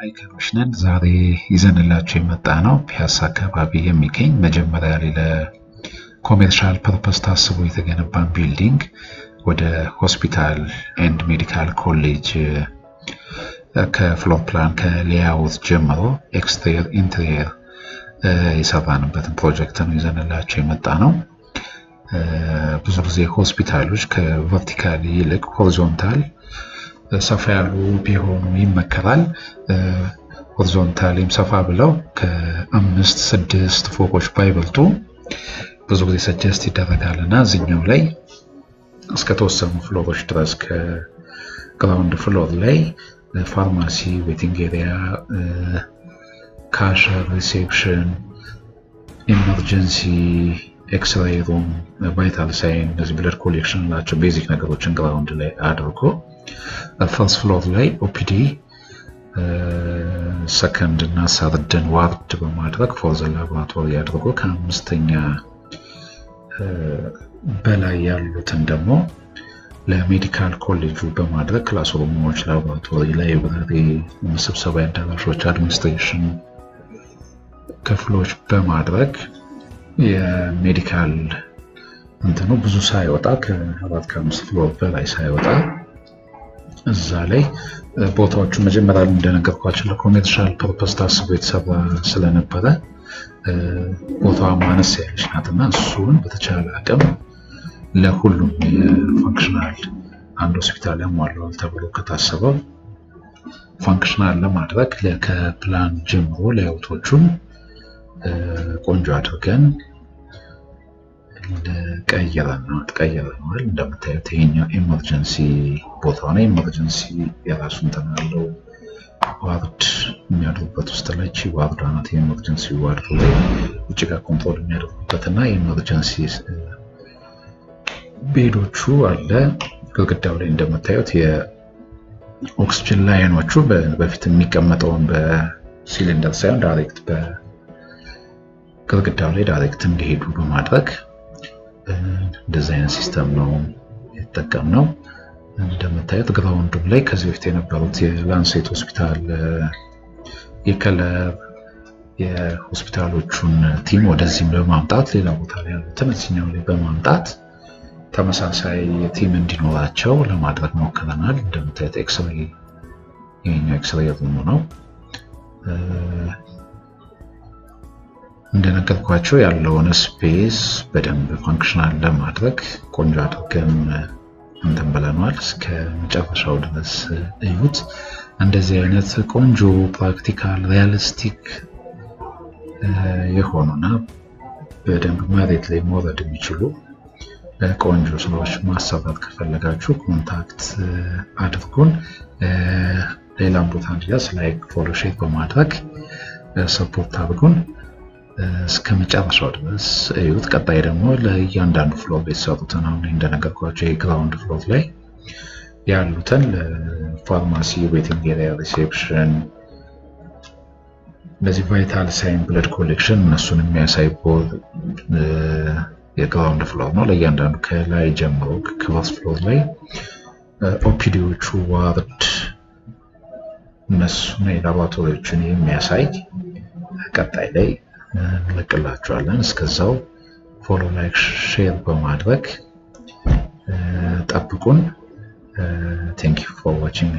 አይከኖች ነን ዛሬ ይዘንላችሁ የመጣ ነው ፒያሳ አካባቢ የሚገኝ መጀመሪያ ላይ ለኮሜርሻል ፐርፐስ ታስቦ የተገነባን ቢልዲንግ ወደ ሆስፒታል ኤንድ ሜዲካል ኮሌጅ ከፍሎር ፕላን ከሌያውት ጀምሮ ኤክስቴሪየር ኢንቴሪየር የሰራንበትን ፕሮጀክት ነው ይዘንላችሁ የመጣ ነው። ብዙ ጊዜ ሆስፒታሎች ከቨርቲካል ይልቅ ሆሪዞንታል ሰፋ ያሉ ቢሆኑ ይመከራል። ሆሪዞንታሊም ሰፋ ብለው ከ5-6 ፎቆች ባይበልጡ ብዙ ጊዜ ሰጀስት ይደረጋልና እዚህኛው ላይ እስከ ተወሰኑ ፍሎሮች ድረስ ከግራውንድ ፍሎር ላይ ፋርማሲ፣ ዌቲንግ ኤሪያ፣ ካሸር፣ ሪሴፕሽን፣ ኢመርጀንሲ፣ ኤክስሬይ ሩም፣ ቫይታል ሳይን እነዚህ ብለድ ኮሌክሽን ናቸው ቤዚክ ነገሮችን ግራውንድ ላይ አድርጎ ፈርስት ፍሎር ላይ ኦፒዲ ሰከንድ እና ሰርድን ዋርድ በማድረግ ፎር ዘ ላቦራቶሪ አድርጎ ከአምስተኛ በላይ ያሉትን ደግሞ ለሜዲካል ኮሌጁ በማድረግ ክላስሩሞች፣ ላቦራቶሪ፣ ላይብራሪ፣ ስብሰባ አዳራሾች፣ አድሚኒስትሬሽን ክፍሎች በማድረግ የሜዲካል እንትኑ ብዙ ሳይወጣ ከ4-5 ፍሎር በላይ ሳይወጣ እዛ ላይ ቦታዎቹ መጀመሪያ እንደነገርኳችሁ ለኮሜርሻል ፐርፐስ ታስቦ የተሰራ ስለነበረ ቦታዋ ማነስ ያለች ናትና እሱን በተቻለ አቅም ለሁሉም የፋንክሽናል አንድ ሆስፒታል ያሟላዋል ተብሎ ከታሰበው ፋንክሽናል ለማድረግ ከፕላን ጀምሮ ሌአውቶቹን ቆንጆ አድርገን ቀይረናል። እንደምታዩት ይሄኛው ኢመርጀንሲ ቦታ ነው። ኢመርጀንሲ የራሱ እንትን አለው ዋርድ የሚያድሩበት ውስጥ ላይ ዋርድ ናት። የኢመርጀንሲ ዋርድ ላይ ውጭ ጋር ኮንትሮል የሚያደርጉበትና የኢመርጀንሲ ቤዶቹ አለ። ግድግዳው ላይ እንደምታዩት የኦክሲጅን ላይኖቹ በፊት የሚቀመጠውን በሲሊንደር ሳይሆን ዳይሬክት በግድግዳው ላይ ዳይሬክት እንዲሄዱ በማድረግ እንደዚህ አይነት ሲስተም ነው የተጠቀምነው። እንደምታዩት ግራውንዱ ላይ ከዚህ በፊት የነበሩት የላንሴት ሆስፒታል የከለር የሆስፒታሎቹን ቲም ወደዚህም በማምጣት ሌላ ቦታ ላይ ያሉትን እዚህኛው ላይ በማምጣት ተመሳሳይ ቲም እንዲኖራቸው ለማድረግ ሞክረናል። እንደምታዩት ኤክስሬይ ይሄኛው ኤክስሬይ ሩም ነው። እንደነገርኳችሁ ያለውን ስፔስ በደንብ ፋንክሽናል ለማድረግ ቆንጆ አድርገን እንትን ብለናል። እስከ መጨረሻው ድረስ እዩት። እንደዚህ አይነት ቆንጆ ፕራክቲካል ሪያሊስቲክ የሆኑና በደንብ መሬት ላይ መውረድ የሚችሉ ቆንጆ ስራዎች ማሰራት ከፈለጋችሁ ኮንታክት አድርጉን። ሌላም ቦታ እንዲደርስ ላይክ፣ ፎሎ፣ ሼር በማድረግ ሰፖርት አድርጉን። እስከ መጨረሻው ድረስ እዩት። ቀጣይ ደግሞ ለእያንዳንዱ ፍሎር የተሰሩትን አሁን እንደነገርኳችሁ የግራውንድ ፍሎር ላይ ያሉትን ለፋርማሲ፣ ዌቲንግ ኤሪያ፣ ሪሴፕሽን እነዚህ ቫይታል ሳይን፣ ብለድ ኮሌክሽን እነሱን የሚያሳይ የግራውንድ ፍሎር ነው። ለእያንዳንዱ ከላይ ጀምሮ ከፈርስት ፍሎር ላይ ኦፒዲዎቹ፣ ዋርድ እነሱን የላቦራቶሪዎችን የሚያሳይ ቀጣይ ላይ እንለቅላችኋለን። እስከዛው ፎሎ፣ ላይክ፣ ሼር በማድረግ ጠብቁን። ቴንክ ዩ ፎር ዋቺንግ።